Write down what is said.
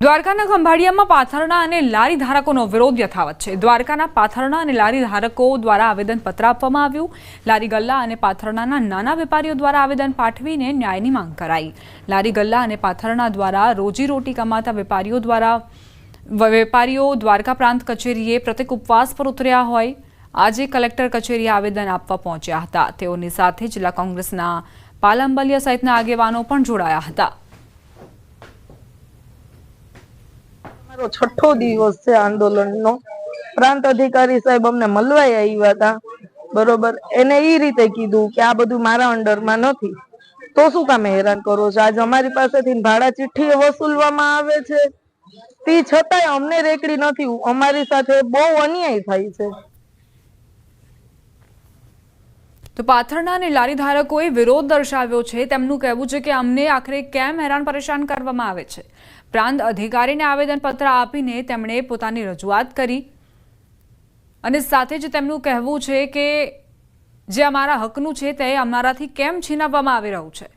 દ્વારકાના ખંભાળિયામાં પાથરણા અને લારી ધારકોનો વિરોધ યથાવત છે। દ્વારકાના પાથરણા અને લારી ધારકો દ્વારા આવેદનપત્ર આપવામાં આવ્યું। લારી ગલ્લા અને પાથરણાના નાના વેપારીઓ દ્વારા આવેદન પાઠવીને ન્યાયની માંગ કરાઈ। લારી ગલ્લા અને પાથરણા દ્વારા રોજીરોટી કમાતા વેપારીઓ દ્વારકા પ્રાંત કચેરીએ પ્રતિક ઉપવાસ પર ઉતર્યા હોય આજે કલેક્ટર કચેરીએ આવેદન આપવા પહોંચ્યા હતા। તેઓની સાથે જિલ્લા કોંગ્રેસના પાલંબલિયા સહિતના આગેવાનો પણ જોડાયા હતા। छठो दिवस है आंदोलन नो। प्रांत अधिकारी साहेब अमने मलवाई आव्या था बरोबर। एने ई रीते कीधुं के आ बधुं मारा अंडर में नथी तो शुं कामे हैरान करो छो। आज अमारी पासेथी भाड़ा चिठ्ठी वसूलवामां आवे छे ती छतांय अमने रेकड़ी नथी। अमारी साथे बहु अन्याय थाय छे। तो पाथरना અને લારી ધારકોએ વિરોધ દર્શાવ્યો છે। તેમનું કહેવું છે કે અમને આખરે કેમ હેરાન પરેશાન કરવામાં આવે છે। પ્રાંત અધિકારીને આવેદનપત્ર આપીને તેમણે પોતાની રજૂઆત કરી અને સાથે જ તેમનું કહેવું છે કે જે અમારા હકનું છે તે અમારાથી કેમ છીનવવામાં આવી રહ્યું છે।